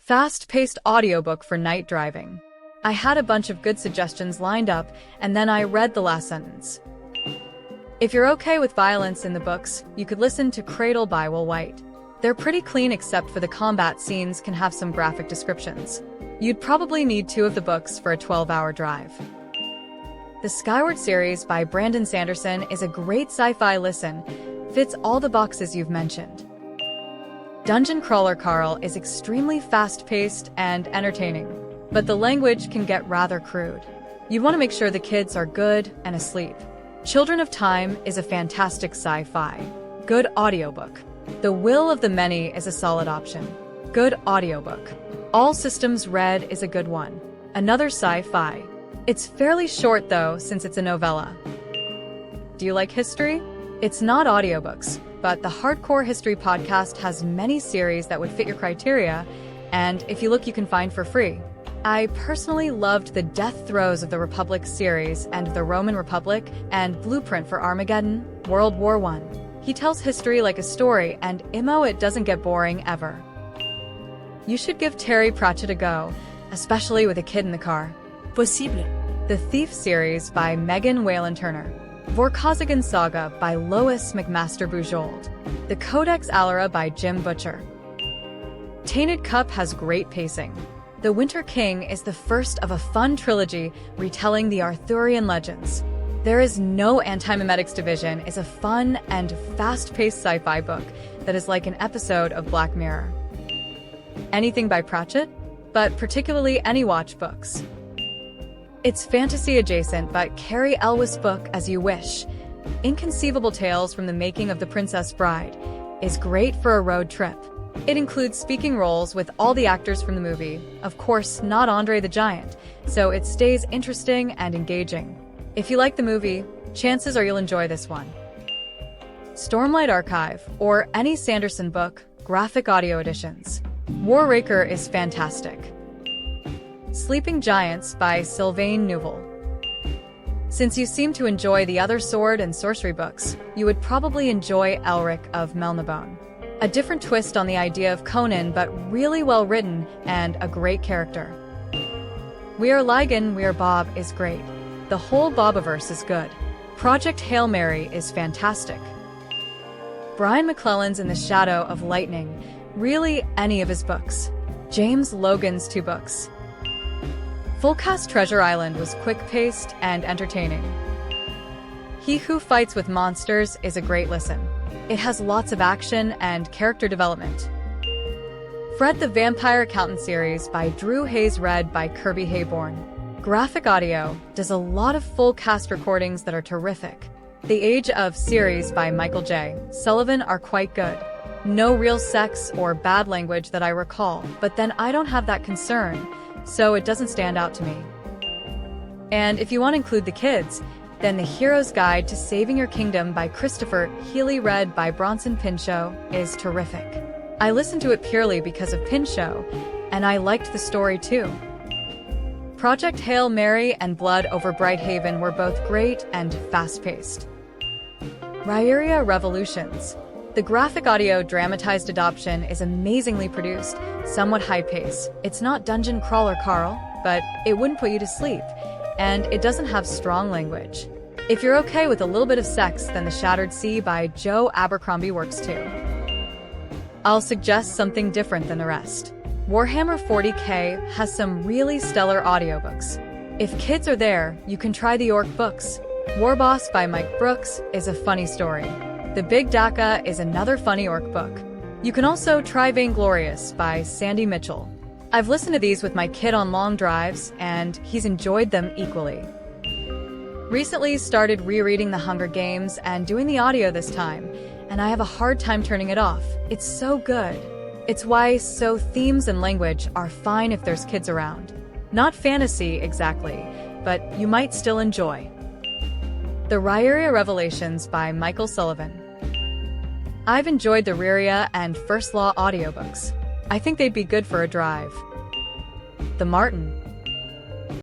Fast-paced audiobook for night driving. I had a bunch of good suggestions lined up, and then I read the last sentence. If you're okay with violence in the books, you could listen to Cradle by Will White. They're pretty clean except for the combat scenes can have some graphic descriptions. You'd probably need 2 of the books for a 12-hour drive. The Skyward series by Brandon Sanderson is a great sci-fi listen, fits all the boxes you've mentioned. Dungeon Crawler Carl is extremely fast-paced and entertaining, but the language can get rather crude. You want to make sure the kids are good and asleep. Children of Time is a fantastic sci-fi. Good audiobook. The Will of the Many is a solid option. Good audiobook. All Systems Red is a good one. Another sci-fi. It's fairly short though, since it's a novella. Do you like history? It's not audiobooks, but the Hardcore History podcast has many series that would fit your criteria, and if you look you can find for free. I personally loved the Death Throes of the Republic series and the Roman Republic and Blueprint for Armageddon, World War I. He tells history like a story, and it doesn't get boring ever. You should give Terry Pratchett a go, especially with a kid in the car. Possible. The Thief series by Megan Whalen Turner. Vorkosigan Saga by Lois McMaster Bujold. The Codex Alera by Jim Butcher. Tainted Cup has great pacing. The Winter King is the first of a fun trilogy retelling the Arthurian legends. There is No Antimemetics Division is a fun and fast-paced sci-fi book that is like an episode of Black Mirror. Anything by Pratchett, but particularly any Watch books. It's fantasy adjacent, but Carrie Elwes' book As You Wish, Inconceivable Tales from the Making of the Princess Bride, is great for a road trip. It includes speaking roles with all the actors from the movie, of course not Andre the Giant, so it stays interesting and engaging. If you like the movie, chances are you'll enjoy this one. Stormlight Archive, or any Sanderson book, graphic audio editions. War Raker is fantastic. Sleeping Giants by Sylvain Neuvel. Since you seem to enjoy the other sword and sorcery books, you would probably enjoy Elric of Melnibone. A different twist on the idea of Conan, but really well written and a great character. We Are Lygan, We Are Bob is great. The whole Bobiverse is good. Project Hail Mary is fantastic. Brian McClellan's In the Shadow of Lightning, really any of his books. James Logan's 2 books. Fullcast Treasure Island was quick-paced and entertaining. He Who Fights with Monsters is a great listen. It has lots of action and character development. Fred the Vampire Accountant series by Drew Hayes, read by Kirby Hayborn. Graphic Audio does a lot of full cast recordings that are terrific. The Age of series by Michael J. Sullivan are quite good. No real sex or bad language that I recall, but then I don't have that concern, so it doesn't stand out to me. And if you want to include the kids, then The Hero's Guide to Saving Your Kingdom by Christopher Healy, read by Bronson Pinchot, is terrific. I listened to it purely because of Pinchot, and I liked the story too. Project Hail Mary and Blood Over Brighthaven were both great and fast-paced. Rhyria Revolutions. The graphic audio dramatized adoption is amazingly produced, somewhat high-paced. It's not Dungeon Crawler Carl, but it wouldn't put you to sleep, and it doesn't have strong language. If you're okay with a little bit of sex, then The Shattered Sea by Joe Abercrombie works too. I'll suggest something different than the rest. Warhammer 40k has some really stellar audiobooks. If kids are there, you can try the Orc books. Warboss by Mike Brooks is a funny story. The Big Daka is another funny orc book. You can also try Vainglorious by Sandy Mitchell. I've listened to these with my kid on long drives, and he's enjoyed them equally. Recently started rereading The Hunger Games and doing the audio this time, and I have a hard time turning it off. It's so good. It's why themes and language are fine if there's kids around. Not fantasy exactly, but you might still enjoy. The Rhyria Revelations by Michael Sullivan. I've enjoyed the Rhyria and First Law audiobooks. I think they'd be good for a drive. The Martin